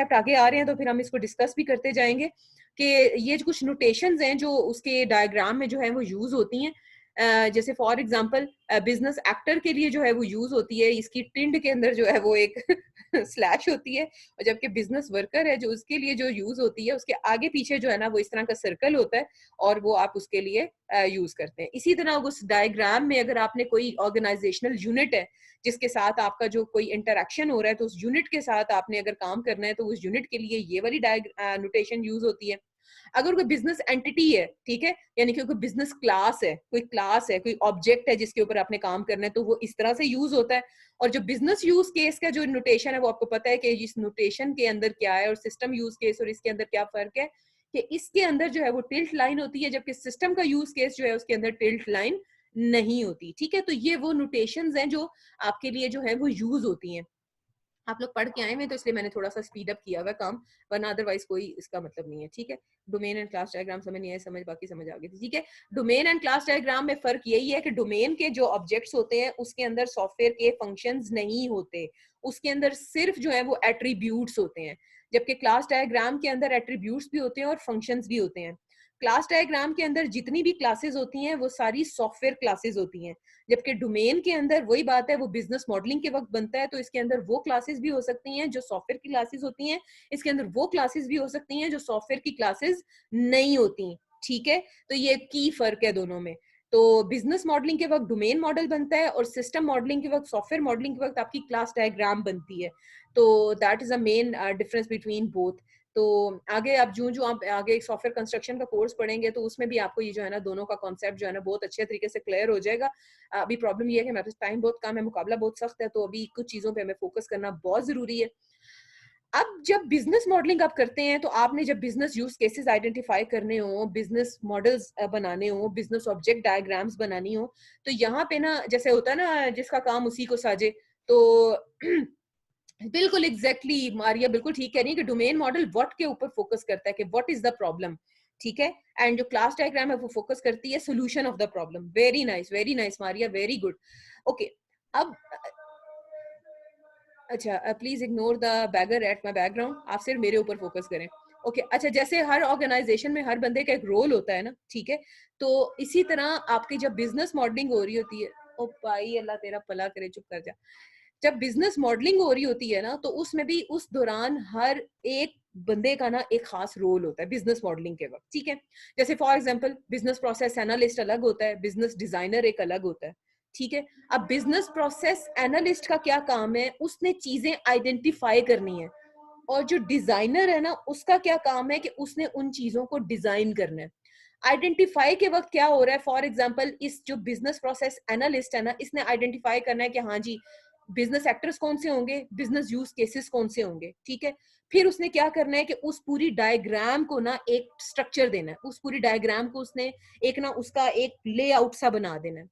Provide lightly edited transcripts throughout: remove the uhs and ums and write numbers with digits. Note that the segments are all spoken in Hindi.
कॉन्सेप्ट आगे आ रहे हैं तो फिर हम इसको डिस्कस भी करते जाएंगे कि ये जो कुछ नोटेशंस हैं जो उसके डायग्राम में जो है वो यूज होती हैं। जैसे फॉर एग्जांपल बिजनेस एक्टर के लिए जो है वो यूज होती है, इसकी टिंड के अंदर जो है वो एक स्लैश होती है, और जबकि बिजनेस वर्कर है जो उसके लिए जो यूज होती है उसके आगे पीछे जो है ना वो इस तरह का सर्कल होता है और वो आप उसके लिए यूज करते हैं। इसी तरह उस डायग्राम में अगर आपने कोई ऑर्गेनाइजेशनल यूनिट है जिसके साथ आपका जो कोई इंटरेक्शन हो रहा है तो उस यूनिट के साथ आपने अगर काम करना है तो उस यूनिट के लिए ये वाली नोटेशन यूज होती है। अगर कोई बिजनेस एंटिटी है, ठीक है, यानी कि कोई बिजनेस क्लास है, कोई ऑब्जेक्ट है जिसके ऊपर आपने काम करना है तो वो इस तरह से यूज होता है। और जो बिजनेस यूज केस का जो नोटेशन है वो आपको पता है कि इस नोटेशन के अंदर क्या है, और सिस्टम यूज केस और इसके अंदर क्या फर्क है कि इसके अंदर जो है वो टिल्ट लाइन होती है जबकि सिस्टम का यूज केस जो है उसके अंदर टिल्ट लाइन नहीं होती। ठीक है, तो ये वो नोटेशंस हैं जो आपके लिए जो है वो यूज होती हैं। आप लोग पढ़ के आए हैं तो इसलिए मैंने थोड़ा सा स्पीड अप किया हुआ काम, वरना अदरवाइज कोई इसका मतलब नहीं है। ठीक है, डोमेन एंड क्लास डायग्राम समझ नहीं आया, समझ बाकी समझ आ गई थी। ठीक है, डोमेन एंड क्लास डायग्राम में फर्क यही है कि डोमेन के जो ऑब्जेक्ट्स होते हैं उसके अंदर सॉफ्टवेयर के फंक्शंस नहीं होते, उसके अंदर सिर्फ जो है वो एट्रीब्यूट्स होते हैं, जबकि क्लास डायग्राम के अंदर एट्रीब्यूट्स भी होते हैं और फंक्शंस भी होते हैं। क्लास डायग्राम के अंदर जितनी भी क्लासेस होती हैं वो सारी सॉफ्टवेयर क्लासेस होती हैं, जबकि डोमेन के अंदर वही बात है, वो बिजनेस मॉडलिंग के वक्त बनता है तो इसके अंदर वो क्लासेस भी हो सकती हैं जो सॉफ्टवेयर की क्लासेस होती हैं, इसके अंदर वो क्लासेस भी हो सकती हैं जो सॉफ्टवेयर की क्लासेस नहीं होती। ठीक है, तो ये की फर्क है दोनों में। तो बिजनेस मॉडलिंग के वक्त डोमेन मॉडल बनता है और सिस्टम मॉडलिंग के वक्त, सॉफ्टवेयर मॉडलिंग के वक्त आपकी क्लास डायग्राम बनती है। तो that is a main difference between both. तो आगे आप जो आप आगे सॉफ्टवेयर कंस्ट्रक्शन का कोर्स पढ़ेंगे तो उसमें भी आपको ये जो है ना दोनों का कॉन्सेप्ट जो है ना बहुत अच्छे तरीके से क्लियर हो जाएगा। अभी प्रॉब्लम ये है कि मेरे पास टाइम बहुत कम है, मुकाबला बहुत सख्त है, तो अभी कुछ चीजों पे हमें फोकस करना बहुत जरूरी है। अब जब बिजनेस मॉडलिंग आप करते हैं तो आपने जब बिजनेस यूज केसेस आइडेंटिफाई करने हो, बिजनेस मॉडल्स बनाने हो, बिजनेस ऑब्जेक्ट डायग्राम्स बनानी हो, तो यहाँ पे ना जैसे होता है ना जिसका काम उसी को साजे, तो बिल्कुल एग्जैक्टली मारिया बिल्कुल ठीक कह रही है कि डोमेन मॉडल व्हाट के ऊपर फोकस करता है कि व्हाट इज द प्रॉब्लम। ठीक है, एंड जो क्लास डायग्राम है वो फोकस करती है solution of the problem. Very nice Maria, very good. Okay, अब अच्छा, please ignore the bagger at my background, आप सिर्फ मेरे ऊपर फोकस करें। ओके, अच्छा, जैसे हर ऑर्गेनाइजेशन में हर बंदे का एक रोल होता है ना, ठीक है, तो इसी तरह आपकी जब बिजनेस मॉडलिंग हो रही होती है, ओ भाई अल्लाह तेरा भला करे, चुप कर जा। जब बिजनेस मॉडलिंग हो रही होती है ना तो उसमें भी उस दौरान हर एक बंदे का ना एक खास रोल होता है बिजनेस मॉडलिंग के वक्त। ठीक है, जैसे for example business process analyst अलग होता है, बिजनेस डिजाइनर एक अलग होता है। ठीक है, अब बिजनेस प्रोसेस एनालिस्ट का क्या काम है, उसने चीजें आइडेंटिफाई करनी है, और जो डिजाइनर है ना उसका क्या काम है कि उसने उन चीजों को डिजाइन करना है। आइडेंटिफाई के वक्त क्या हो रहा है, फॉर एग्जांपल इस जो बिजनेस प्रोसेस एनालिस्ट है ना, इसने आइडेंटिफाई करना है कि हाँ जी बिजनेस एक्टर्स कौन से होंगे, बिजनेस यूज केसेस कौन से होंगे। ठीक है, फिर उसने क्या करना है कि उस पूरी डायग्राम को ना एक स्ट्रक्चर देना है, उस पूरी डायग्राम को उसने एक ना उसका एक लेआउट सा बना देना है।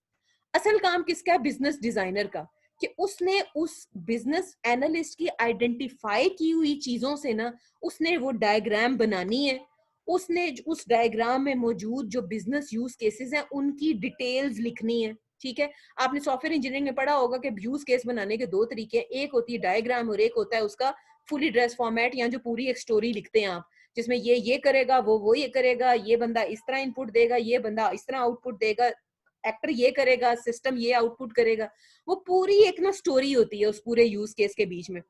असल काम किसका है, बिजनेस डिजाइनर का, कि उसने उस बिजनेस एनालिस्ट की आइडेंटिफाई की हुई चीजों से ना उसने वो डायग्राम बनानी है, उसने उस डायग्राम में मौजूद जो बिजनेस यूज केसेस हैं उनकी डिटेल्स लिखनी है। ठीक है, आपने सॉफ्टवेयर इंजीनियरिंग में पढ़ा होगा कि यूज केस बनाने के दो तरीके हैं, एक होती है डायग्राम और एक होता है उसका फुली ड्रेस फॉर्मेट, या जो पूरी एक स्टोरी लिखते हैं आप, जिसमें ये करेगा, वो ये करेगा, ये बंदा इस तरह इनपुट देगा, ये बंदा इस तरह आउटपुट देगा, एक्टर ये करेगा, सिस्टम ये आउटपुट करेगा। वो पूरी एक ना स्टोरी होती है उस पूरे यूज केस के बीच में।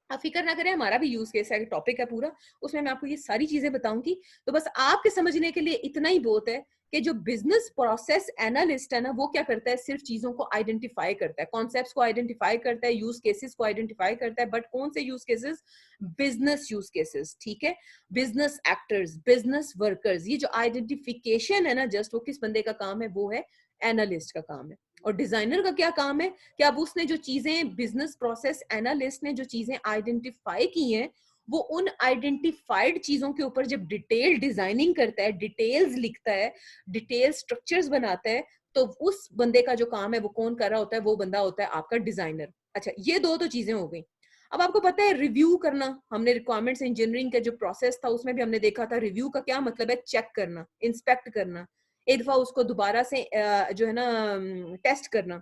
आप फिक्र ना करें, हमारा भी यूज केस है, टॉपिक है पूरा, उसमें मैं आपको ये सारी चीजें बताऊंगी। तो बस आपके समझने के लिए इतना ही बहुत है कि जो बिजनेस प्रोसेस एनालिस्ट है ना वो क्या करता है, सिर्फ चीजों को आइडेंटिफाई करता है, कॉन्सेप्ट्स को आइडेंटिफाई करता है, यूज केसेस को आइडेंटिफाई करता है, बट कौन से use cases, business use cases. ठीक है, बिजनेस एक्टर्स, बिजनेस वर्कर्स, ये जो आइडेंटिफिकेशन है ना जस्ट, वो किस बंदे का काम है, वो है एनालिस्ट का काम है। और डिजाइनर का क्या काम है कि अब उसने जो चीजें, बिजनेस प्रोसेस एनालिस्ट ने जो चीजें आइडेंटिफाई की हैं, वो उन आइडेंटिफाइड चीजों के ऊपर जब डिटेल डिजाइनिंग करता है, डिटेल्स लिखता है, डिटेल स्ट्रक्चर्स बनाता है, तो उस बंदे का जो काम है वो कौन कर रहा होता है, वो बंदा होता है आपका डिजाइनर। अच्छा, ये दो तो चीजें हो गई। अब आपको पता है रिव्यू करना, हमने रिक्वायरमेंट्स इंजीनियरिंग का जो प्रोसेस था उसमें भी हमने देखा था रिव्यू का क्या मतलब है, चेक करना, इंस्पेक्ट करना, एक दफा उसको दोबारा से जो है ना टेस्ट करना।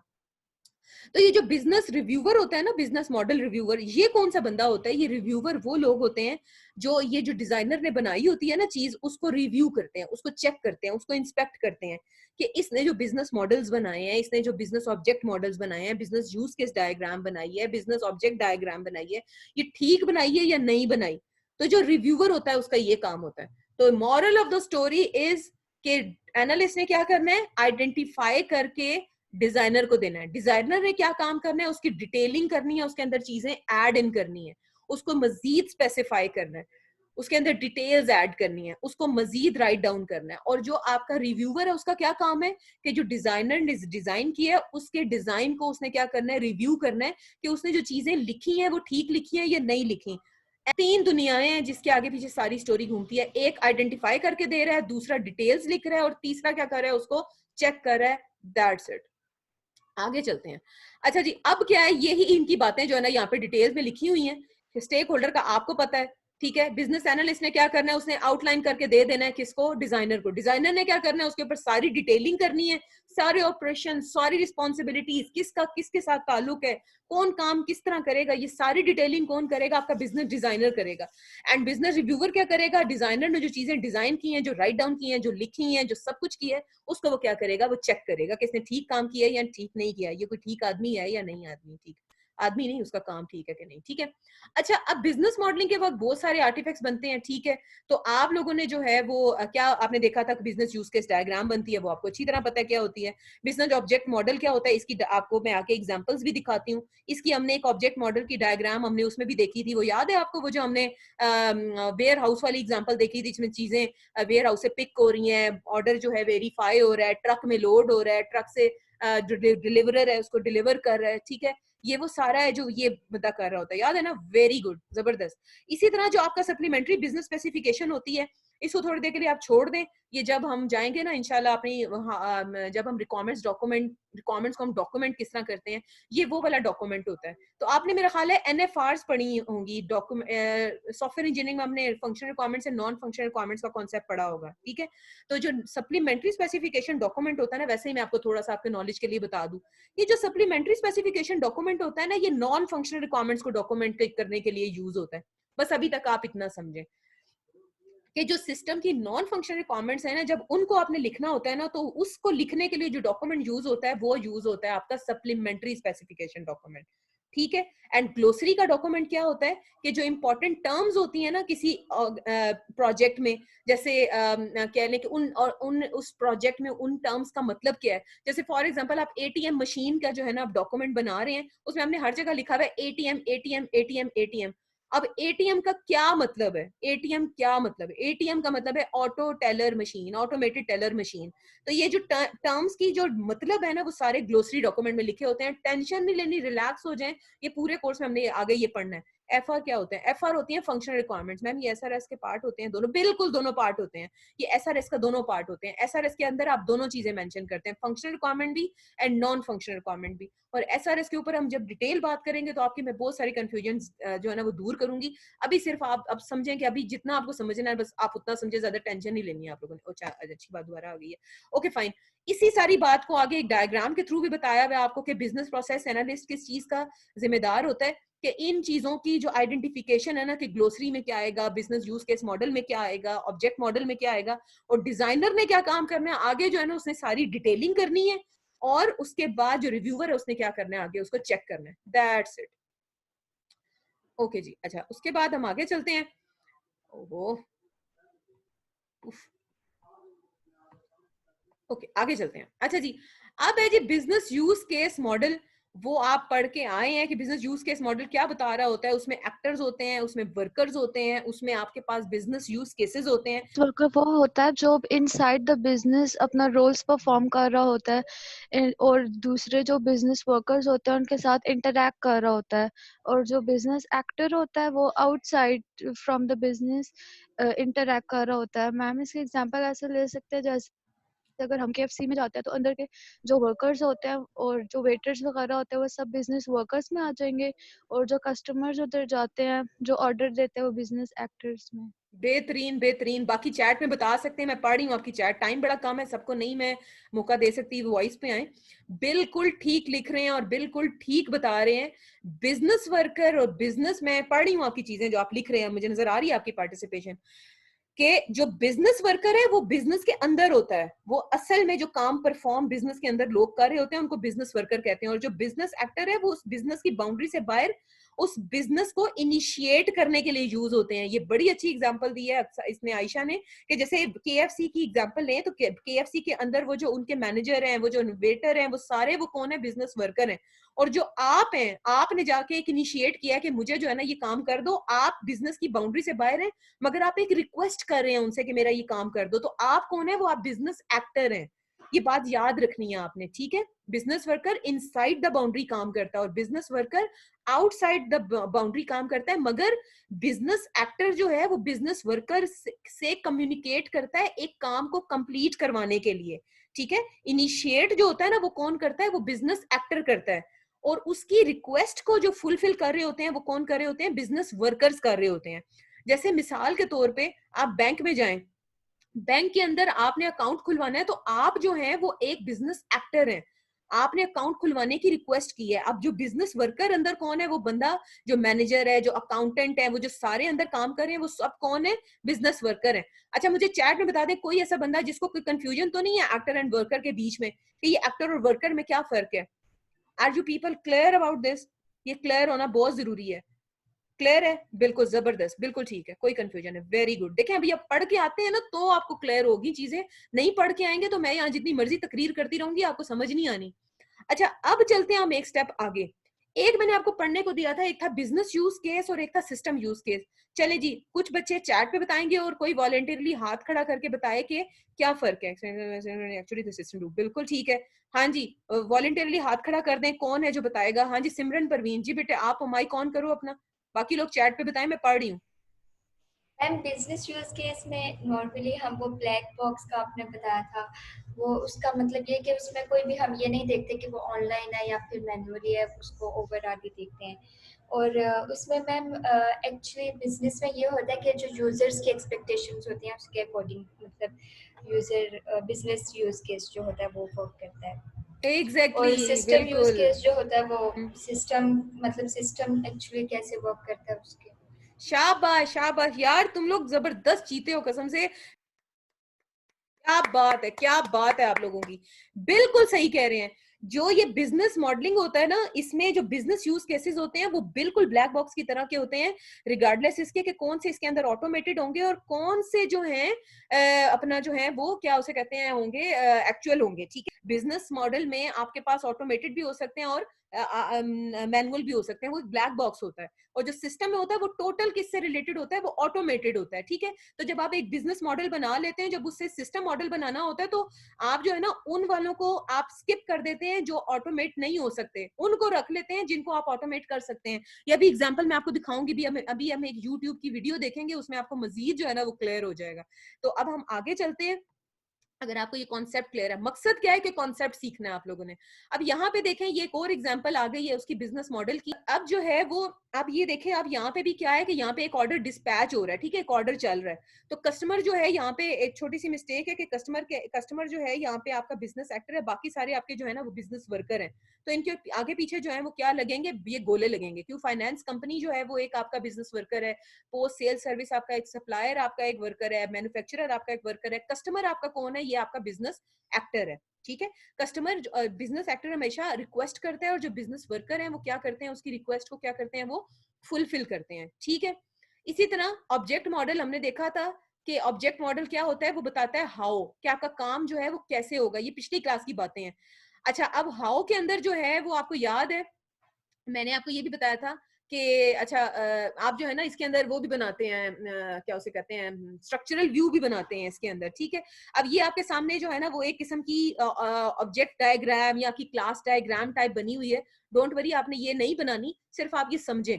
तो ये जो बिजनेस रिव्यूअर होता है ना, बिजनेस मॉडल रिव्यूअर, ये कौन सा बंदा होता है? ये रिव्यूअर वो लोग होते हैं जो ये जो डिजाइनर ने बनाई होती है ना चीज, उसको रिव्यू करते हैं, उसको चेक करते हैं, उसको इंस्पेक्ट करते हैं कि इसने जो बिजनेस मॉडल्स बनाए हैं, इसने जो बिजनेस ऑब्जेक्ट मॉडल्स बनाए हैं, बिजनेस यूज केस डायग्राम बनाई है, बिजनेस ऑब्जेक्ट डायग्राम बनाई है, ये ठीक बनाई है या नहीं बनाई। तो जो रिव्यूअर होता है उसका ये काम होता है। तो moral of the story is कि एनालिस्ट ने क्या करना है, आइडेंटिफाई करके डिजाइनर को देना है। डिजाइनर ने क्या काम करना है, उसकी डिटेलिंग करनी है, उसके अंदर चीजें ऐड इन करनी है, उसको मजीद स्पेसिफाई करना है, उसके अंदर डिटेल्स ऐड करनी है, उसको मजीद राइट डाउन करना है। और जो आपका रिव्यूअर है उसका क्या काम है कि जो डिजाइनर ने डिजाइन किया है उसके डिजाइन को उसने क्या करना है, रिव्यू करना है कि उसने जो चीजें लिखी हैं वो ठीक लिखी हैं या नहीं लिखी। तीन दुनियाएं हैं जिसके आगे पीछे सारी स्टोरी घूमती है। एक आइडेंटिफाई करके दे रहा है, दूसरा डिटेल्स लिख रहा है, और तीसरा क्या कर रहा है, उसको चेक कर रहा है। That's it. आगे चलते हैं। अच्छा जी, अब क्या है, यही इनकी बातें जो है ना यहाँ पे डिटेल्स में लिखी हुई हैं। स्टेक होल्डर का आपको पता है, ठीक है। बिजनेस एनालिस्ट ने क्या करना है, उसने आउटलाइन करके दे देना है किसको, डिजाइनर को। डिजाइनर ने क्या करना है, उसके ऊपर सारी डिटेलिंग करनी है, सारे ऑपरेशन, सारी रिस्पॉन्सिबिलिटीज, किसका किसके साथ ताल्लुक है, कौन काम किस तरह करेगा, ये सारी डिटेलिंग कौन करेगा, आपका बिजनेस डिजाइनर करेगा। एंड बिजनेस रिव्यूअर क्या करेगा, डिजाइनर ने जो चीजें डिजाइन की हैं, जो राइट डाउन की हैं, जो लिखी हैं, जो सब कुछ किया है, उसको वो क्या करेगा, वो चेक करेगा कि इसने ठीक काम किया है या ठीक नहीं किया है, ये कोई ठीक आदमी है या नहीं आदमी, ठीक आदमी नहीं, उसका काम ठीक है कि नहीं, ठीक है। अच्छा, अब बिजनेस मॉडलिंग के वक्त बहुत सारे आर्टिफैक्ट्स बनते हैं, ठीक है। तो आप लोगों ने जो है वो क्या आपने देखा था, बिजनेस यूज केस डायग्राम बनती है, वो आपको अच्छी तरह पता है क्या होती है। बिजनेस ऑब्जेक्ट मॉडल क्या होता है, इसकी आपको मैं आके एग्जांपल्स भी दिखाती हूँ। इसकी हमने एक ऑब्जेक्ट मॉडल की डायग्राम हमने उसमें भी देखी थी, वो याद है आपको, वो जो हमने वेयर हाउस वाली एग्जाम्पल देखी थी, जिसमें चीजें वेयर हाउस से पिक हो रही हैं, ऑर्डर जो है वेरीफाई हो रहा है, ट्रक में लोड हो रहा है, ट्रक से जो डिलीवरर है उसको डिलीवर कर रहा है, ठीक है। ये वो सारा है जो ये बंदा कर रहा होता है, याद है ना, वेरी गुड, जबरदस्त। इसी तरह जो आपका सप्लीमेंट्री बिजनेस स्पेसिफिकेशन होती है, इसको थोड़ी देर के लिए आप छोड़ दें। ये जब हम जाएंगे ना इंशाल्लाह अपनी जब हम रिक्वायरमेंट्स को हम डॉक्यूमेंट किस तरह करते हैं, ये वो वाला डॉक्यूमेंट होता है। तो आपने मेरा ख्याल है एनएफआरस पढ़ी होंगी, सॉफ्टवेयर इंजीनियरिंग में हमने functional requirements and non functional requirements का कॉन्सेप्ट पढ़ा होगा, ठीक है। तो जो सप्लीमेंट्री स्पेसिफिकेशन डॉक्यूमेंट होता है ना, वैसे ही मैं आपको थोड़ा सा आपके नॉलेज के लिए बता दूं, ये जो सप्लीमेंट्री स्पेसिफिकेशन डॉक्यूमेंट होता है ना, ये नॉन फंक्शनल रिक्वायरमेंट्स को डॉक्यूमेंट करने के लिए यूज होता है। बस अभी तक आप इतना समझें कि जो सिस्टम की नॉन फंक्शनल रिक्वायरमेंट्स है ना, जब उनको आपने लिखना होता है ना, तो उसको लिखने के लिए जो डॉक्यूमेंट यूज होता है वो यूज होता है आपका सप्लीमेंट्री स्पेसिफिकेशन डॉक्यूमेंट, ठीक है। एंड ग्लोसरी का डॉक्यूमेंट क्या होता है कि जो इंपॉर्टेंट टर्म्स होती है ना किसी प्रोजेक्ट में, जैसे कह लें कि उन उस प्रोजेक्ट में उन टर्म्स का मतलब क्या है। जैसे फॉर एग्जांपल आप एटीएम मशीन का जो है ना आप डॉक्यूमेंट बना रहे हैं, उसमें हमने हर जगह लिखा हुआ है एटीएम एटीएम एटीएम एटीएम। अब एटीएम का क्या मतलब है, एटीएम क्या मतलब है, एटीएम का मतलब है auto teller machine, automated teller machine. तो ये जो टर्म्स की जो मतलब है ना, वो सारे ग्लोसरी डॉक्यूमेंट में लिखे होते हैं। टेंशन नहीं लेनी, रिलैक्स हो जाएं, ये पूरे कोर्स में हमने आगे ये पढ़ना है। एफआर क्या होते हैं, एफआर होती है फंक्शनल रिक्वायरमेंट्स। मैम ये एसआरएस के पार्ट होते हैं दोनों, बिल्कुल दोनों पार्ट होते हैं, ये एसआरएस का दोनों पार्ट होते हैं। एसआरएस के अंदर आप दोनों चीजें मेंशन करते हैं, फंक्शनल रिक्वायरमेंट भी एंड नॉन फंक्शनल रिक्वायरमेंट भी। और एसआरएस के ऊपर हम जब डिटेल बात करेंगे तो आपकी मैं बहुत सारी कंफ्यूजन जो है ना वो दूर करूंगी। अभी सिर्फ आप अब समझें कि अभी जितना आपको समझना है बस आप उतना समझे, ज्यादा टेंशन नहीं लेनी है आप लोगों ने। अच्छा, अच्छी बात दोबारा आ गई है, ओके फाइन। इसी सारी बात को आगे एक डायग्राम के थ्रू भी बताया हुआ आपको कि बिजनेस प्रोसेस एनालिस्ट किस चीज का जिम्मेदार होता है, कि इन चीजों की जो आइडेंटिफिकेशन है ना, कि ग्लोसरी में क्या आएगा, बिजनेस यूज केस मॉडल में क्या आएगा, ऑब्जेक्ट मॉडल में क्या आएगा, और डिजाइनर ने क्या काम करना है आगे जो है ना, उसने सारी डिटेलिंग करनी है, और उसके बाद जो रिव्यूअर है उसने क्या करना है आगे, उसको चेक करना है। दैट्स इट, ओके जी। अच्छा, उसके बाद हम आगे चलते हैं। ओहो, ओके आगे चलते हैं। अच्छा जी, अब है जी बिजनेस यूज केस मॉडल। वो आप पढ़ के आए हैं कि बिजनेस यूज केस मॉडल क्या बता रहा होता है। उसमें एक्टर्स होते हैं, उसमें वर्कर्स होते हैं, उसमें आपके पास बिजनेस यूज केसेस होते हैं। वर्कर वो होता है जो इनसाइड द बिजनेस अपना रोल्स परफॉर्म कर रहा होता है और दूसरे जो बिजनेस वर्कर्स होते हैं उनके साथ इंटरेक्ट कर रहा होता है। और जो बिजनेस एक्टर होता है वो outside from the business interact कर रहा होता है। मैम इसके एग्जांपल ऐसे ले सकते हैं जैसे अगर हम KFC में जाते हैं तो अंदर के जो वर्कर्स होते हैं और जो वेटर्स वगैरह होते हैं वो सब बिजनेस वर्कर्स में आ जाएंगे, और जो कस्टमर्स उधर जाते हैं जो ऑर्डर देते हैं वो बिजनेस एक्टर्स में। बेहतरीन बेहतरीन। बाकी चैट में बता सकते हैं, मैं पढ़ रही हूँ आपकी चैट, टाइम बड़ा कम है, सबको नहीं मैं मौका दे सकती वॉइस पे आए। बिल्कुल ठीक लिख रहे हैं और बिल्कुल ठीक बता रहे हैं। बिजनेस वर्कर और बिजनेस, मैं पढ़ रही हूँ आपकी चीजें जो आप लिख रहे हैं, मुझे नजर आ रही है आपकी पार्टिसिपेशन कि जो बिजनेस वर्कर है वो बिजनेस के अंदर होता है, वो असल में जो काम परफॉर्म बिजनेस के अंदर लोग कर रहे होते हैं उनको बिजनेस वर्कर कहते हैं। और जो बिजनेस एक्टर है वो उस बिजनेस की बाउंड्री से बाहर उस बिजनेस को इनिशिएट करने के लिए यूज होते हैं। ये बड़ी अच्छी एग्जांपल दी है इसने आयशा ने, कि जैसे KFC की एग्जांपल लें तो KFC के अंदर वो जो उनके मैनेजर हैं, वो जो वेटर हैं, वो सारे वो कौन है, बिजनेस वर्कर हैं। और जो आप हैं, आपने जाके एक इनिशिएट किया कि मुझे जो है ना ये काम कर दो, आप बिजनेस की बाउंड्री से बाहर हैं, मगर आप एक रिक्वेस्ट कर रहे हैं उनसे कि मेरा ये काम कर दो, तो आप कौन है, वो आप बिजनेस एक्टर हैं। ये बात याद रखनी है आपने, ठीक है। Business worker inside the boundary काम करता है और business worker outside the boundary काम करता है, मगर बिजनेस एक्टर जो है वो बिजनेस वर्कर से कम्युनिकेट करता है एक काम को कंप्लीट करवाने के लिए, ठीक है। इनिशिएट जो होता है ना वो कौन करता है, वो बिजनेस एक्टर करता है, और उसकी रिक्वेस्ट को जो फुलफिल कर रहे होते हैं वो कौन कर रहे होते हैं, बिजनेस वर्कर्स कर रहे होते हैं। जैसे मिसाल के तौर पे आप बैंक में जाएं, बैंक के अंदर आपने अकाउंट खुलवाना है, तो आप जो है वो एक बिजनेस एक्टर हैं, आपने अकाउंट खुलवाने की रिक्वेस्ट की है। अब जो बिजनेस वर्कर अंदर कौन है, वो बंदा जो मैनेजर है, जो अकाउंटेंट है, वो जो सारे अंदर काम कर रहे हैं, वो सब कौन है, बिजनेस वर्कर है। अच्छा मुझे चैट में बता दें कोई ऐसा बंदा जिसको कोई कंफ्यूजन तो नहीं है एक्टर एंड वर्कर के बीच में, कि ये एक्टर और वर्कर में क्या फर्क है। Are you people clear about this? ये क्लियर होना बहुत जरूरी है। क्लियर है? बिल्कुल जबरदस्त, बिल्कुल ठीक है, कोई कंफ्यूजन है, वेरी गुड। देखें अभी आप पढ़ के आते हैं ना तो आपको क्लियर होगी चीजें, नहीं पढ़ के आएंगे तो मैं यहाँ जितनी मर्जी तकरीर करती रहूंगी, आपको समझ नहीं आनी। अच्छा अब चलते हैं हम एक स्टेप आगे। एक मैंने आपको पढ़ने को दिया था, एक था बिजनेस यूज केस और एक था सिस्टम यूज केस। चले जी, कुछ बच्चे चैट पे बताएंगे और कोई वॉलेंटियरली हाथ खड़ा करके बताए कि क्या फर्क है एक्चुअली द सिस्टम रूल। बिल्कुल ठीक है, हाँ जी, वॉलेंटियरली हाथ खड़ा कर दें, कौन है जो बताएगा। हाँ जी सिमरन परवीन जी, बेटे आप माइक ऑन करो अपना, बाकी लोग चैट पे बताएं, मैं पढ़ रही हूँ। मैम बिजनेस यूज केस में नॉर्मली हम वो ब्लैक बॉक्स का आपने बताया था, वो उसका मतलब ये कि उसमें कोई भी हम ये नहीं देखते कि वो ऑनलाइन है या फिर मैनुअली है, उसको ओवरऑल ही देखते हैं। और उसमें मैम एक्चुअली बिजनेस में ये होता है कि जो यूजर्स की एक्सपेक्टेशंस होती हैं उसके अकॉर्डिंग मतलब यूजर बिजनेस यूज केस जो होता है वो वर्क करता है। और एग्जैक्टली सिस्टम यूज बिल्कुल। केस जो होता है वो सिस्टम मतलब सिस्टम एक्चुअली कैसे वर्क करता है उसके। शाबाश शाबाश यार, तुम लोग जबरदस्त जीते हो कसम से, क्या बात है, क्या बात है आप लोगों की, बिल्कुल सही कह रहे हैं। जो ये बिजनेस मॉडलिंग होता है ना, इसमें जो बिजनेस यूज केसेस होते हैं वो बिल्कुल ब्लैक बॉक्स की तरह के होते हैं, रिगार्डलेस इसके कि कौन से इसके अंदर ऑटोमेटेड होंगे और कौन से जो हैं अपना जो है वो क्या उसे कहते हैं होंगे, एक्चुअल होंगे, ठीक है। बिजनेस मॉडल में आपके पास ऑटोमेटेड भी हो सकते हैं और मैनुअल भी हो सकते हैं, वो ब्लैक बॉक्स होता है। और जो सिस्टम में होता है वो टोटल किससे रिलेटेड होता है, वो ऑटोमेटेड होता है, ठीक है। तो जब आप एक बिजनेस मॉडल बना लेते हैं, जब उससे सिस्टम मॉडल बनाना होता है, तो आप जो है ना उन वालों को आप स्किप कर देते हैं जो ऑटोमेट नहीं हो सकते, उनको रख लेते हैं जिनको आप ऑटोमेट कर सकते हैं। ये अभी एग्जांपल मैं आपको दिखाऊंगी भी, अभी हम एक यूट्यूब की वीडियो देखेंगे, उसमें आपको मजीद जो है ना वो क्लियर हो जाएगा। तो अब हम आगे चलते हैं। अगर आपको ये कॉन्सेप्ट क्लियर है, मकसद क्या है कि कॉन्सेप्ट सीखना है आप लोगों ने। अब यहाँ पे देखें, ये एक और एग्जांपल आ गई है उसकी बिजनेस मॉडल की। अब जो है वो, अब ये देखें, अब यहाँ पे भी क्या है कि यहाँ पे एक ऑर्डर डिस्पैच हो रहा है, ठीक है, एक ऑर्डर चल रहा है। तो कस्टमर जो है, यहाँ पे एक छोटी सी मिस्टेक है कि कस्टमर जो है यहाँ पे आपका बिजनेस एक्टर है, बाकी सारे आपके जो है ना वो बिजनेस वर्कर हैं। तो इनके आगे पीछे जो है वो क्या लगेंगे, ये गोले लगेंगे, क्यों, फाइनेंस कंपनी जो है वो एक आपका बिजनेस वर्कर है, पोस्ट सेल सर्विस आपका एक, सप्लायर आपका एक वर्कर है, मैन्युफैक्चरर आपका एक वर्कर है, कस्टमर आपका कौन है, ये आपका बिजनेस एक्टर है, ठीक है। कस्टमर बिजनेस एक्टर हमेशा रिक्वेस्ट करता है और जो बिजनेस वर्कर है वो क्या करते हैं, उसकी रिक्वेस्ट को क्या करते हैं, वो फुलफिल करते हैं, ठीक है। इसी तरह ऑब्जेक्ट मॉडल हमने देखा था कि ऑब्जेक्ट मॉडल क्या होता है, वो बताता है हाउ, कि आपका काम जो है वो कैसे होगा, ये पिछली क्लास की बातें हैं। अच्छा अब हाउ के अंदर जो है वो आपको याद है, मैंने आपको ये भी बताया था कि अच्छा आप जो है ना इसके अंदर वो भी बनाते हैं, क्या उसे कहते हैं, स्ट्रक्चरल व्यू भी बनाते हैं इसके अंदर, ठीक है। अब ये आपके सामने जो है ना वो एक किस्म की ऑब्जेक्ट डायग्राम या की क्लास डायग्राम टाइप बनी हुई है। डोंट वरी, आपने ये नहीं बनानी, सिर्फ आप ये समझें।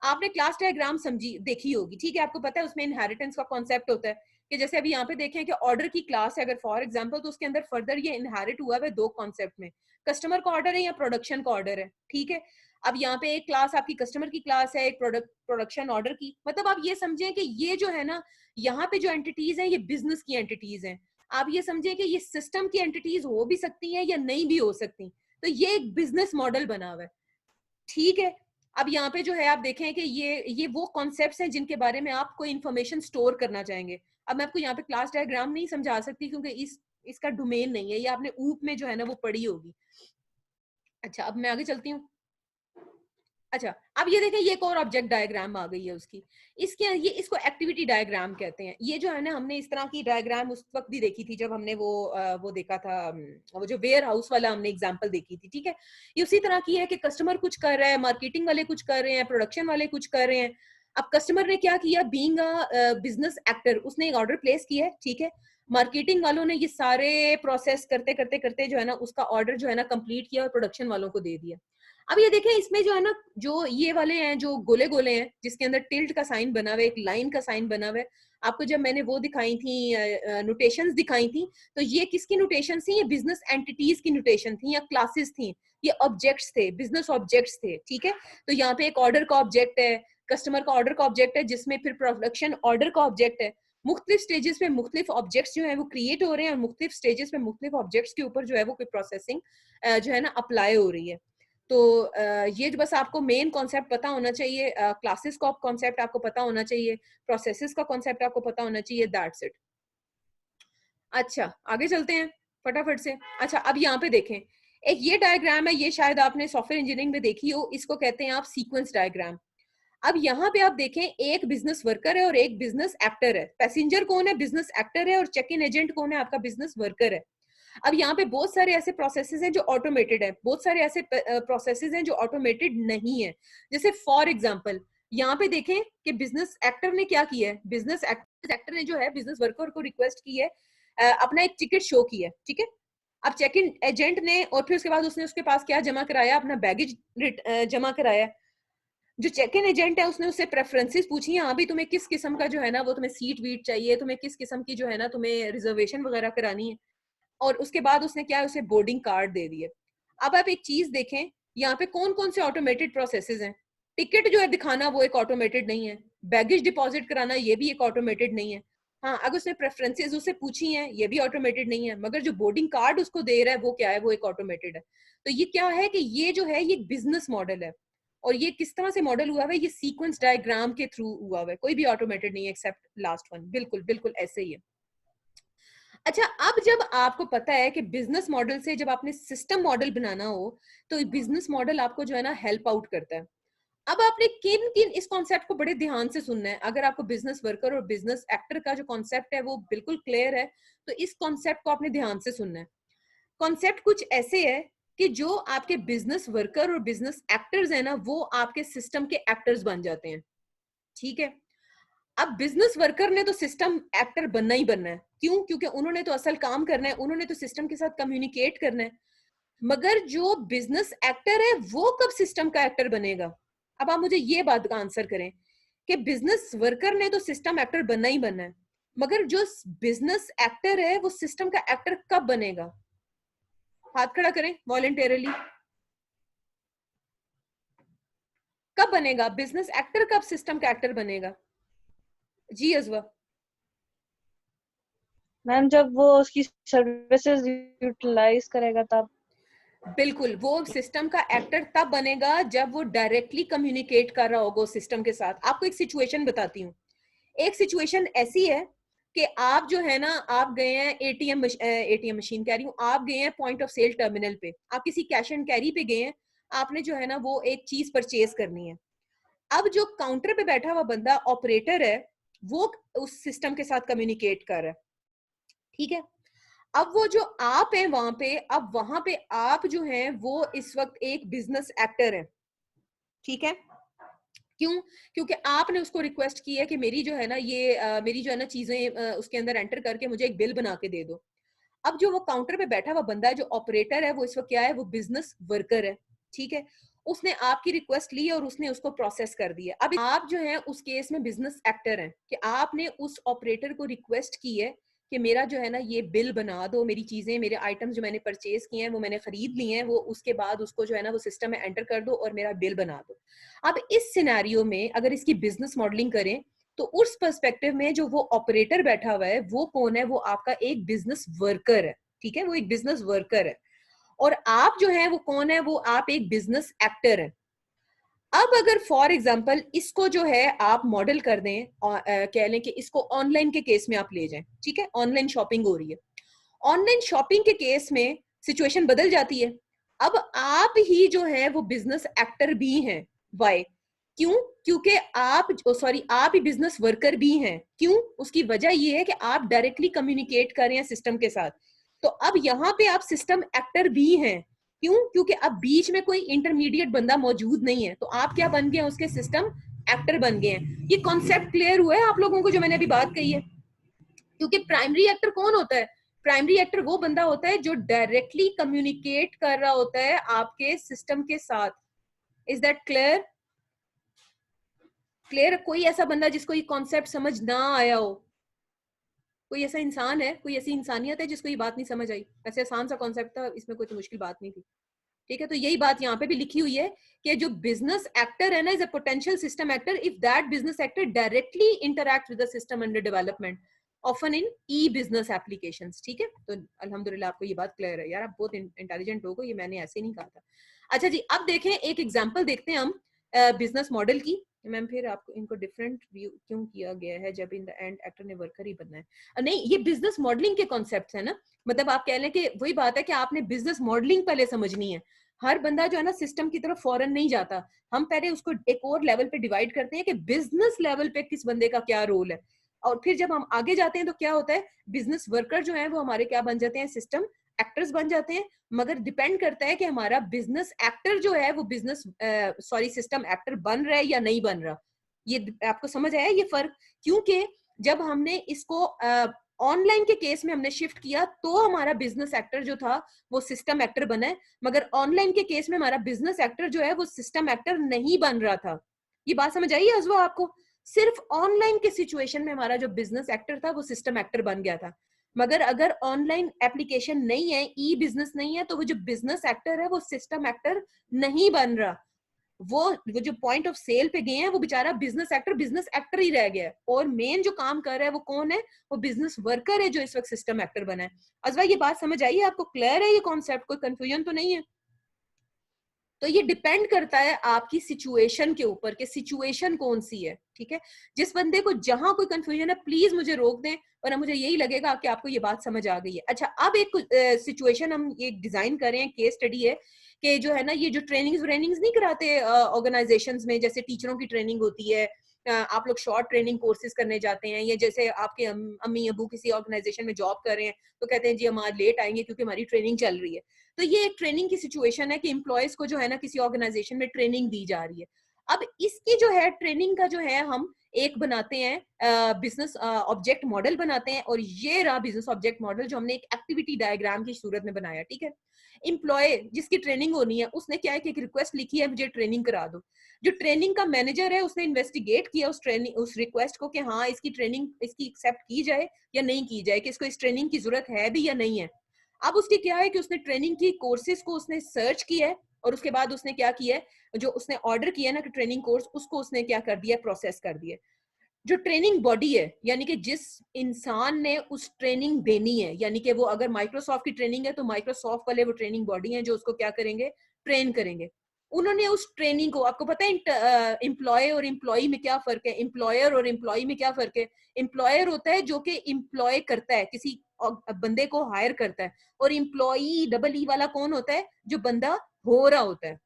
आपने क्लास डायग्राम समझी देखी होगी, ठीक है, आपको पता है उसमें इनहेरिटेंस का कॉन्सेप्ट होता है कि जैसे अभी यहाँ पे देखें कि ऑर्डर की क्लास है अगर फॉर एग्जांपल, तो उसके अंदर फर्दर ये इनहेरिट हुआ है दो कॉन्सेप्ट में, कस्टमर का ऑर्डर है या प्रोडक्शन का ऑर्डर है, ठीक है। अब यहाँ पे एक क्लास आपकी कस्टमर की क्लास है, एक प्रोडक्शन ऑर्डर की, मतलब आप ये समझें कि ये जो है ना, यहाँ पे जो एंटिटीज हैं ये बिजनेस की एंटिटीज हैं। आप ये समझें कि ये सिस्टम की एंटिटीज हो भी सकती हैं या नहीं भी हो सकती, तो ये एक बिजनेस मॉडल बना हुआ है, ठीक है। अब यहाँ पे जो है आप देखें कि ये वो कॉन्सेप्ट्स हैं जिनके बारे में आप कोई इंफॉर्मेशन स्टोर करना चाहेंगे। अब मैं आपको यहाँ पे क्लास डायग्राम नहीं समझा सकती क्योंकि इसका डोमेन नहीं है, ये आपने ऊप में जो है ना वो पढ़ी होगी। अच्छा, अब मैं आगे चलती हूँ। अच्छा, अब ये देखें, ये एक और ऑब्जेक्ट डायग्राम आ गई है उसकी, ये इसको एक्टिविटी डायग्राम कहते हैं। ये जो है ना, हमने इस तरह की डायग्राम उस वक्त भी देखी थी जब हमने वो देखा था, वो जो वेयर हाउस वाला हमने एग्जांपल देखी थी, ठीक है। ये उसी तरह की है कि कस्टमर कुछ कर रहा है, मार्केटिंग वाले कुछ कर रहे हैं, प्रोडक्शन वाले कुछ कर रहे हैं। अब कस्टमर ने क्या किया, बीइंग अ बिजनेस एक्टर, उसने एक ऑर्डर प्लेस किया है, ठीक है। मार्केटिंग वालों ने ये सारे प्रोसेस करते करते करते जो है ना उसका ऑर्डर जो है ना कंप्लीट किया और प्रोडक्शन वालों को दे दिया। अब ये देखें, इसमें जो है ना, जो ये वाले हैं जो गोले गोले हैं जिसके अंदर टिल्ट का साइन बना हुआ है, एक लाइन का साइन बना हुआ है, आपको जब मैंने वो दिखाई थी, नोटेशंस दिखाई थी, तो ये किसकी नोटेशन थी, ये बिजनेस एंटिटीज की नोटेशन थी या क्लासेस थी, ये ऑब्जेक्ट्स थे, बिजनेस ऑब्जेक्ट्स थे, ठीक है। तो यहाँ पे एक ऑर्डर का ऑब्जेक्ट है, कस्टमर का ऑर्डर का ऑब्जेक्ट है, जिसमें फिर प्रोडक्शन ऑर्डर का ऑब्जेक्ट है। मुख्तलिफ स्टेजेस पे मुख्तलिफ ऑब्जेक्ट्स जो है वो क्रिएट हो रहे हैं और मुख्तलिफ स्टेजेस पे मुख्तलिफ ऑब्जेक्ट्स के ऊपर जो है वो कोई प्रोसेसिंग जो है ना अप्लाई हो रही है। तो ये जो बस आपको मेन कॉन्सेप्ट पता होना चाहिए, क्लासेस का कॉन्सेप्ट आपको पता होना चाहिए, प्रोसेसेस का कॉन्सेप्ट आपको पता होना चाहिए, दैट्स इट। अच्छा, आगे चलते हैं फटाफट से। अच्छा, अब यहाँ पे देखें, एक ये डायग्राम है, ये शायद आपने सॉफ्टवेयर इंजीनियरिंग में देखी हो, इसको कहते हैं आप सीक्वेंस डायग्राम। अब यहाँ पे आप देखें, एक बिजनेस वर्कर है और एक बिजनेस एक्टर है। पैसेंजर कौन है, बिजनेस एक्टर है, और चेक इन एजेंट कौन है, आपका बिजनेस वर्कर है। अब यहाँ पे बहुत सारे ऐसे प्रोसेसेस हैं जो ऑटोमेटेड है, बहुत सारे ऐसे प्रोसेसेस हैं जो ऑटोमेटेड नहीं है। जैसे फॉर एग्जांपल यहाँ पे देखें कि बिजनेस एक्टर ने क्या किया है, बिजनेस एक्टर ने जो है बिजनेस वर्कर को रिक्वेस्ट की है, अपना एक टिकट शो किया है, ठीक है। अब चेक इन एजेंट ने, और फिर उसके बाद उसने उसके पास क्या जमा कराया, अपना बैगेज जमा कराया। जो चेक इन एजेंट है उसने उससे प्रेफरेंसेस पूछी, हाँ भी तुम्हें किस किस्म का जो है ना वो तुम्हें सीट वीट चाहिए, तुम्हें किस किस्म की जो है ना तुम्हें रिजर्वेशन वगैरह करानी है, और उसके बाद उसने क्या है, उसे बोर्डिंग कार्ड दे दिए। अब आप एक चीज देखें, यहाँ पे कौन कौन से ऑटोमेटेड प्रोसेसेस हैं। टिकट जो है दिखाना वो एक ऑटोमेटेड नहीं है, बैगेज डिपॉजिट कराना ये भी एक ऑटोमेटेड नहीं है। हाँ, अगर उसने प्रेफरेंसेस उससे पूछी हैं ये भी ऑटोमेटेड नहीं है, मगर जो बोर्डिंग कार्ड उसको दे रहा है वो क्या है, वो एक ऑटोमेटेड है। तो ये क्या है कि ये जो है ये बिजनेस मॉडल है, और ये किस तरह से मॉडल हुआ है, ये सीक्वेंस डायग्राम के थ्रू हुआ है, कोई भी ऑटोमेटेड नहीं है एक्सेप्ट लास्ट वन, बिल्कुल बिल्कुल ऐसे ही है। अच्छा, अब जब आपको पता है कि बिजनेस मॉडल से जब आपने सिस्टम मॉडल बनाना हो, तो बिजनेस मॉडल आपको जो है ना हेल्प आउट करता है। अब आपने किन किन इस कॉन्सेप्ट को बड़े ध्यान से सुनना है। अगर आपको बिजनेस वर्कर और बिजनेस एक्टर का जो कॉन्सेप्ट है वो बिल्कुल क्लियर है, तो इस कॉन्सेप्ट को आपने ध्यान से सुनना है। कॉन्सेप्ट कुछ ऐसे है कि जो आपके बिजनेस वर्कर और बिजनेस एक्टर्स है ना, वो आपके सिस्टम के एक्टर्स बन जाते हैं, ठीक है। अब बिजनेस वर्कर ने तो सिस्टम एक्टर बनना ही बनना है, क्यों, क्योंकि उन्होंने तो असल काम करना है, उन्होंने तो सिस्टम के साथ कम्युनिकेट करना है। मगर जो बिजनेस एक्टर है वो कब सिस्टम का एक्टर बनेगा। अब आप मुझे ये बात का आंसर करें कि बिजनेस वर्कर ने तो सिस्टम एक्टर बनना ही बनना है, मगर जो बिजनेस एक्टर है वो सिस्टम का एक्टर कब बनेगा। हाथ खड़ा करें वॉलंटियरली, कब बनेगा बिजनेस एक्टर, कब सिस्टम का एक्टर बनेगा। जी अजवा। मैम जब वो उसकी सर्विसेज यूटिलाइज करेगा तब। बिल्कुल, वो सिस्टम का एक्टर तब बनेगा जब वो डायरेक्टली कम्युनिकेट कर रहा होगा सिस्टम के साथ। आपको एक सिचुएशन बताती हूँ। एक सिचुएशन ऐसी है कि आप जो है ना, आप गए हैं एटीएम मशीन कह रही हूँ, आप गए हैं पॉइंट ऑफ सेल टर्मिनल पे, आप किसी कैश एंड कैरी पे गए हैं, आपने जो है ना वो एक चीज परचेज करनी है। अब जो काउंटर पे बैठा हुआ बंदा ऑपरेटर है, वो उस सिस्टम के साथ कम्युनिकेट कर रहा है, ठीक है। अब वो जो आप हैं वहां पे, अब वहां पे आप जो हैं वो इस वक्त एक बिजनेस एक्टर है, ठीक है। क्यों, क्योंकि आपने उसको रिक्वेस्ट की है कि मेरी जो है ना ये मेरी जो है ना चीजें उसके अंदर एंटर करके मुझे एक बिल बना के दे दो। अब जो वो काउंटर पे बैठा हुआ बंदा है, जो ऑपरेटर है, वो इस वक्त क्या है, वो बिजनेस वर्कर है, ठीक है। उसने आपकी रिक्वेस्ट ली और उसने उसको प्रोसेस कर दिया। अब आप जो है उस केस में बिजनेस एक्टर हैं कि आपने उस ऑपरेटर को रिक्वेस्ट की है कि मेरा जो है ना ये बिल बना दो, मेरी चीजें, मेरे आइटम्स जो मैंने परचेज किए हैं वो मैंने खरीद लिए हैं, वो उसके बाद उसको जो है ना वो सिस्टम में एंटर कर दो और मेरा बिल बना दो। अब इस सिनेरियो में अगर इसकी बिजनेस मॉडलिंग करें तो उस पर्सपेक्टिव में जो वो ऑपरेटर बैठा हुआ है वो कौन है? वो आपका एक बिजनेस वर्कर है, ठीक है, वो एक बिजनेस वर्कर है। और आप जो है वो कौन है? वो आप एक बिजनेस एक्टर है। अब अगर फॉर एग्जाम्पल इसको जो है आप मॉडल कर दें और कह लें कि इसको ऑनलाइन के केस में आप ले जाएं, ठीक है, ऑनलाइन शॉपिंग हो रही है। ऑनलाइन शॉपिंग के केस में सिचुएशन बदल जाती है। अब आप ही जो है वो बिजनेस एक्टर भी हैं। वाई? क्यों? क्योंकि आप ही बिजनेस वर्कर भी हैं। क्यों? उसकी वजह ये है कि आप डायरेक्टली कम्युनिकेट कर रहे हैं सिस्टम के साथ। तो अब यहाँ पे आप सिस्टम एक्टर भी हैं। क्यों? क्योंकि अब बीच में कोई इंटरमीडिएट बंदा मौजूद नहीं है, तो आप क्या बन गए? उसके सिस्टम एक्टर बन गए हैं। ये कॉन्सेप्ट क्लियर हुआ है आप लोगों को जो मैंने अभी बात कही है? क्योंकि प्राइमरी एक्टर कौन होता है? प्राइमरी एक्टर वो बंदा होता है जो डायरेक्टली कम्युनिकेट कर रहा होता है आपके सिस्टम के साथ। Is that clear? क्लियर? कोई ऐसा बंदा जिसको ये कॉन्सेप्ट समझ ना आया हो? कोई ऐसा इंसान है, कोई ऐसी इंसानियत है जिसको ये बात नहीं समझ आई? ऐसे आसान सा कॉन्सेप्ट था, इसमें कोई तो मुश्किल बात नहीं थी। ठीक है, तो यही बात यहाँ पे भी लिखी हुई है कि जो बिजनेस एक्टर है ना is a potential system actor if that business actor directly interact with the system under development often in E business applications. ठीक है, तो अल्हम्दुलिल्लाह आपको ये बात क्लियर है। यार आप बहुत इंटेलिजेंट हो, ये मैंने ऐसे नहीं कहा था। अच्छा जी, अब देखें एक एग्जांपल देखते हैं हम बिजनेस मॉडल की। मैम फिर आपको इनको डिफरेंट व्यू क्यों किया गया है जब इन द एंड एक्टर ने वर्कर ही बनना है? नहीं, ये बिजनेस मॉडलिंग के कॉन्सेप्ट है ना, मतलब आप कह लें कि वही बात है कि आपने बिजनेस मॉडलिंग पहले समझनी है। हर बंदा जो है ना सिस्टम की तरफ फौरन नहीं जाता। हम पहले उसको एक और लेवल पे डिवाइड करते हैं कि बिजनेस लेवल पे किस बंदे का क्या रोल है, और फिर जब हम आगे जाते हैं तो क्या होता है, बिजनेस वर्कर जो है वो हमारे क्या बन जाते हैं? सिस्टम एक्टर्स बन जाते हैं। मगर डिपेंड करता है कि हमारा बिजनेस एक्टर जो है वो सिस्टम एक्टर बन रहा है या नहीं बन रहा। ये आपको समझ आया ये फर्क? क्योंकि जब हमने इसको ऑनलाइन के केस में हमने शिफ्ट किया तो हमारा बिजनेस एक्टर जो था वो सिस्टम एक्टर बना है, मगर ऑनलाइन के केस में हमारा बिजनेस एक्टर जो है वो सिस्टम एक्टर नहीं बन रहा था। ये बात समझ आई अज़वा आपको? सिर्फ ऑनलाइन के सिचुएशन में हमारा जो बिजनेस एक्टर था वो सिस्टम एक्टर बन गया था, मगर अगर ऑनलाइन एप्लीकेशन नहीं है, ई बिजनेस नहीं है, तो वो जो बिजनेस एक्टर है वो सिस्टम एक्टर नहीं बन रहा। वो जो पॉइंट ऑफ सेल पे गए हैं वो बेचारा बिजनेस एक्टर ही रह गया है, और मेन जो काम कर रहा है वो कौन है? वो बिजनेस वर्कर है जो इस वक्त सिस्टम एक्टर बना है। अज़वा ये बात समझ आई है आपको? क्लियर है ये कॉन्सेप्ट? कोई कंफ्यूजन तो नहीं है? तो ये डिपेंड करता है आपकी सिचुएशन के ऊपर कि सिचुएशन कौन सी है। ठीक है, जिस बंदे को जहां कोई कंफ्यूजन है प्लीज मुझे रोक दें, वरना मुझे यही लगेगा कि आपको ये बात समझ आ गई है। अच्छा, अब एक सिचुएशन हम ये डिजाइन कर रहे हैं, केस स्टडी है कि जो है ना ये जो ट्रेनिंग्स नहीं कराते ऑर्गेनाइजेशंस में, जैसे टीचरों की ट्रेनिंग होती है, आप लोग शॉर्ट ट्रेनिंग कोर्सेज करने जाते हैं, या जैसे आपके अम्मी अबू किसी ऑर्गेनाइजेशन में जॉब कर रहे हैं तो कहते हैं जी हम आज लेट आएंगे क्योंकि हमारी ट्रेनिंग चल रही है। तो ये एक ट्रेनिंग की सिचुएशन है कि एम्प्लॉयज को जो है ना किसी ऑर्गेनाइजेशन में ट्रेनिंग दी जा रही है। अब इसकी जो है ट्रेनिंग का जो है हम एक बनाते हैं बिजनेस ऑब्जेक्ट मॉडल बनाते हैं, और ये रहा बिजनेस ऑब्जेक्ट मॉडल जो हमने एक एक्टिविटी डायग्राम की सूरत में बनाया। ठीक है, एम्प्लॉय जिसकी ट्रेनिंग होनी है उसने क्या है कि एक रिक्वेस्ट लिखी है मुझे ट्रेनिंग करा दो। जो ट्रेनिंग का मैनेजर है उसने इन्वेस्टिगेट किया उस रिक्वेस्ट को कि हाँ इसकी ट्रेनिंग इसकी एक्सेप्ट की जाए या नहीं की जाए, कि इसको इस ट्रेनिंग की जरूरत है भी या नहीं है। अब उसकी क्या है कि उसने ट्रेनिंग की कोर्सेज को उसने सर्च किया है, और उसके बाद उसने क्या किया है, जो उसने ऑर्डर किया ना कि ट्रेनिंग कोर्स, उसको उसने क्या कर दिया, प्रोसेस कर दिया। जो ट्रेनिंग बॉडी है, यानी कि जिस इंसान ने उस ट्रेनिंग देनी है, यानी कि वो अगर माइक्रोसॉफ्ट की ट्रेनिंग है तो माइक्रोसॉफ्ट वाले वो ट्रेनिंग बॉडी है जो उसको क्या करेंगे, ट्रेन करेंगे। उन्होंने उस ट्रेनिंग को, आपको पता है एम्प्लॉय और एम्प्लॉय में क्या फर्क है, एम्प्लॉयर और एम्प्लॉय में क्या फर्क है? एम्प्लॉयर होता है जो कि एम्प्लॉय करता है, किसी बंदे को हायर करता है, और एम्प्लॉई डबल ई वाला कौन होता है? जो बंदा हो रहा होता है।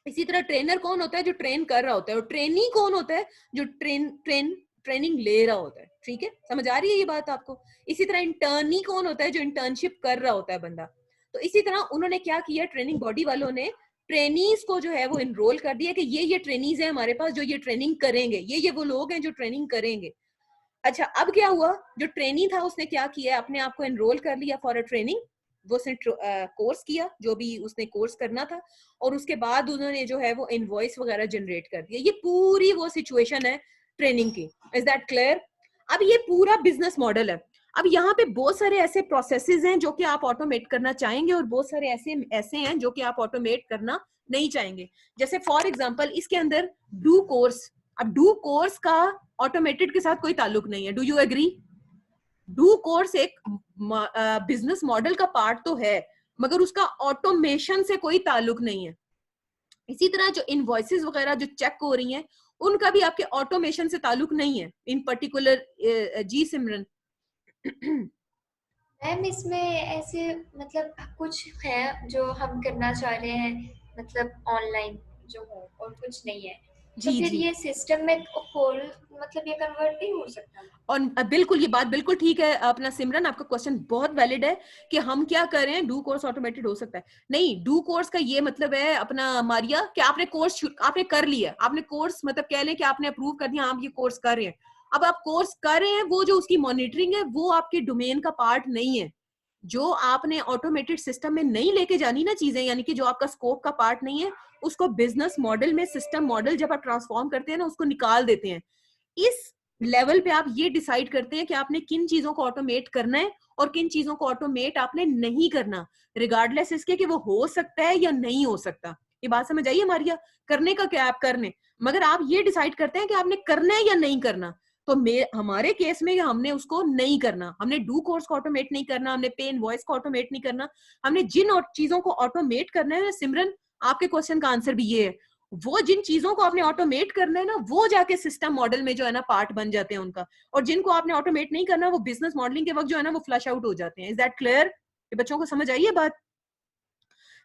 इसी तरह ट्रेनर कौन होता है? जो ट्रेन कर रहा होता है, और ट्रेनी कौन होता है? जो ट्रेनिंग ले रहा होता है। ठीक है, समझ आ रही है ये बात आपको? इसी तरह इंटर्नी कौन होता है? जो इंटर्नशिप कर रहा होता है बंदा। तो इसी तरह उन्होंने क्या किया, ट्रेनिंग बॉडी वालों ने ट्रेनीज को जो है वो इनरोल कर दिया कि ये ट्रेनीज है हमारे पास जो ये ट्रेनिंग करेंगे, ये वो लोग हैं जो ट्रेनिंग करेंगे। अच्छा, अब क्या हुआ, जो ट्रेनी था उसने क्या किया, अपने आप को एनरोल कर लिया फॉर अ ट्रेनिंग। वो उसने कोर्स किया जो भी उसने कोर्स करना था, और उसके बाद उन्होंने जो है वो इनवॉइस वगैरह जनरेट कर दिया। ये पूरी वो सिचुएशन है ट्रेनिंग की। Is that clear? अब ये पूरा बिजनेस मॉडल है। अब यहाँ पे बहुत सारे ऐसे प्रोसेसेस हैं जो कि आप ऑटोमेट करना चाहेंगे, और बहुत सारे ऐसे ऐसे हैं जो कि आप ऑटोमेट करना नहीं चाहेंगे। जैसे फॉर एग्जांपल इसके अंदर डू कोर्स, अब डू कोर्स का ऑटोमेटेड के साथ कोई ताल्लुक नहीं है। Do you agree? डू कोर्स एक बिजनेस मॉडल का पार्ट तो है, मगर उसका ऑटोमेशन से कोई ताल्लुक नहीं है। इसी तरह जो इनवॉइसेस वगैरह जो चेक हो रही हैं, उनका भी आपके ऑटोमेशन से ताल्लुक नहीं है इन पर्टिकुलर। जी सिमरन। मैम इसमें ऐसे मतलब कुछ है जो हम करना चाह रहे हैं, मतलब ऑनलाइन जो हो, और कुछ नहीं है, तो जी फिर जी, ये सिस्टम में होल मतलब ये कन्वर्ट नहीं हो सकता? और बिल्कुल ये बात बिल्कुल ठीक है अपना सिमरन, आपका क्वेश्चन बहुत वैलिड है कि हम क्या करें, डू कोर्स ऑटोमेटेड हो सकता है? नहीं, डू कोर्स का ये मतलब है अपना मारिया कि आपने कोर्स आपने कर लिया, आपने कोर्स मतलब कह लें कि आपने अप्रूव कर दिया, आप ये कोर्स कर रहे हैं। अब आप कोर्स कर रहे हैं, वो जो उसकी मॉनिटरिंग है वो आपके डोमेन का पार्ट नहीं है। जो आपने ऑटोमेटेड सिस्टम में नहीं लेके जानी ना चीजें, यानी कि जो आपका स्कोप का पार्ट नहीं है, उसको बिजनेस मॉडल में सिस्टम मॉडल जब आप ट्रांसफॉर्म करते हैं ना, उसको निकाल देते हैं। इस लेवल पे आप ये डिसाइड करते हैं कि आपने किन चीजों को ऑटोमेट करना है और किन चीजों को ऑटोमेट आपने नहीं करना, रिगार्डलेस इसके कि वो हो सकता है या नहीं हो सकता। ये बात समझ आई मारिया? करने का क्या आप करने, मगर आप ये डिसाइड करते हैं कि आपने करना है या नहीं करना। तो हमारे केस में हमने उसको नहीं करना, हमने डू कोर्स को ऑटोमेट नहीं करना, हमने पे इनवॉइस को ऑटोमेट नहीं करना। हमने जिन और चीजों को ऑटोमेट करना है, सिमरन आपके क्वेश्चन का आंसर भी ये है, वो जिन चीजों को आपने ऑटोमेट करना है ना, वो जाके सिस्टम मॉडल में जो है ना पार्ट बन जाते हैं उनका, और जिनको आपने ऑटोमेट नहीं करना वो बिजनेस मॉडलिंग के वक्त जो है ना वो फ्लश आउट हो जाते हैं। Is that clear? ये बच्चों को समझ आई है बात?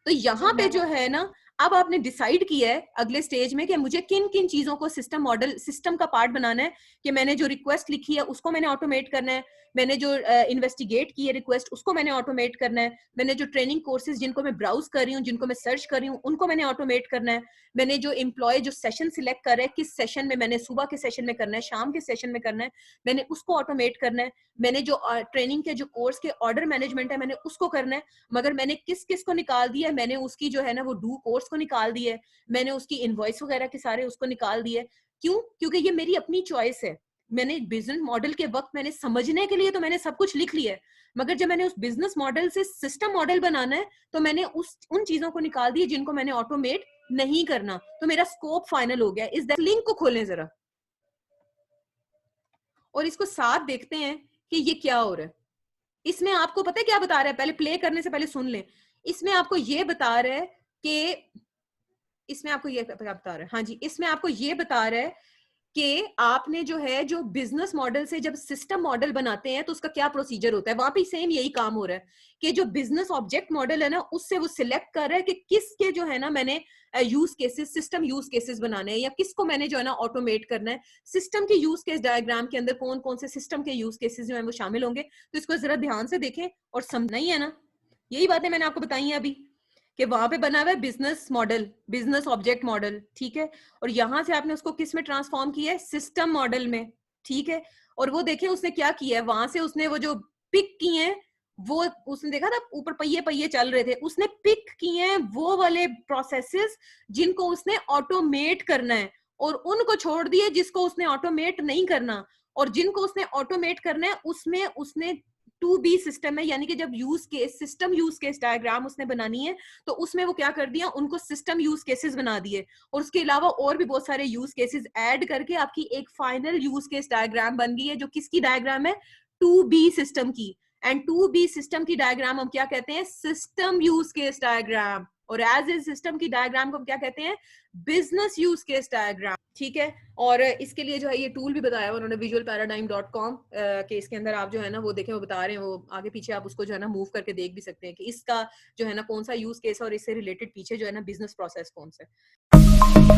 तो यहाँ जी पे मैम। जो है ना, अब आपने डिसाइड किया है अगले स्टेज में कि मुझे किन किन चीजों को सिस्टम मॉडल सिस्टम का पार्ट बनाना है, कि मैंने जो रिक्वेस्ट लिखी है उसको मैंने ऑटोमेट करना है, मैंने जो इन्वेस्टिगेट की है रिक्वेस्ट उसको मैंने ऑटोमेट करना है, मैंने जो ट्रेनिंग कोर्सेज जिनको मैं ब्राउज कर रही हूँ, जिनको मैं सर्च कर रही हूँ, उनको मैंने ऑटोमेट करना है, मैंने जो एम्प्लॉय जो सेशन सिलेक्ट कर रहा है, किस सेशन में मैंने सुबह के सेशन में करना है, शाम के सेशन में करना है, मैंने उसको ऑटोमेट करना है, मैंने जो ट्रेनिंग के जो कोर्स के ऑर्डर मैनेजमेंट है मैंने उसको करना है, मगर मैंने किस किस को निकाल दिया है, मैंने उसकी जो है ना वो डू कोर्स को निकाल दिया है, मैंने उसकी इनवॉइस वगैरह के सारे उसको निकाल दिए। क्यों? क्योंकि ये मेरी अपनी चॉइस है। मैंने बिजनेस मॉडल के वक्त मैंने समझने के लिए तो मैंने सब कुछ लिख लिया है, मगर जब मैंने उस बिजनेस मॉडल से सिस्टम मॉडल बनाना है तो मैंने उन चीजों को निकाल दिया जिनको मैंने ऑटोमेट नहीं करना, तो मेरा स्कोप फाइनल हो गया। इस लिंक को खोलें जरा और इसको साथ देखते हैं कि ये क्या हो रहा है। इसमें आपको पता है क्या बता रहा है, पहले प्ले करने से पहले सुन लें। इसमें आपको ये बता रहा है कि इसमें आपको ये बता रहा है, हाँ जी, इसमें आपको ये बता रहा है कि आपने जो है जो बिजनेस मॉडल से जब सिस्टम मॉडल बनाते हैं तो उसका क्या प्रोसीजर होता है। वहां पे सेम यही काम हो रहा है कि जो बिजनेस ऑब्जेक्ट मॉडल है ना, उससे वो सिलेक्ट कर रहा है कि किसके जो है ना मैंने use cases system use cases बनाने हैं, या किसको मैंने जो है ना ऑटोमेट करना है। सिस्टम के यूज केस डायग्राम के अंदर कौन कौन से सिस्टम के यूज केसेस जो है वो शामिल होंगे, तो इसको जरा ध्यान से देखें और समझना ही है ना। यही बातें मैंने आपको बताई हैं अभी कि वहां पे बना हुआ है business model, business object model, ठीक है, और यहां से आपने उसको किस में ट्रांसफॉर्म किया है, सिस्टम मॉडल में, ठीक है। और वो देखें उसने क्या किया है, वहां से उसने वो जो पिक किए हैं, वो उसने देखा था ऊपर पहिए पहिए चल रहे थे, उसने पिक किए हैं वो वाले प्रोसेसेस जिनको उसने ऑटोमेट करना है, और उनको छोड़ दिए जिसको उसने ऑटोमेट नहीं करना, और जिनको उसने ऑटोमेट करना है उसमें उसने टू बी सिस्टम है, यानी कि जब use case system use case diagram उसने बनानी है तो उसमें वो क्या कर दिया, उनको सिस्टम यूज केसेस बना दिए, और उसके अलावा और भी बहुत सारे यूज केसेस ऐड करके आपकी एक फाइनल यूज केस डायग्राम बन गई है, जो किसकी डायग्राम है, टू बी सिस्टम की। एंड टू बी सिस्टम की डायग्राम हम क्या कहते हैं, सिस्टम यूज केस डायग्राम, और एज ए सिस्टम की डायग्राम को हम क्या कहते हैं, बिजनेस यूज केस डायग्राम, ठीक है। और इसके लिए जो है ये टूल भी बताया उन्होंने visualparadigm.com के, इसके अंदर आप जो है ना वो देखें, वो बता रहे हैं, वो आगे पीछे आप उसको जो है ना मूव करके देख भी सकते हैं कि इसका जो है ना कौन सा यूज केस है और इससे रिलेटेड पीछे जो है ना बिजनेस प्रोसेस कौन सा है।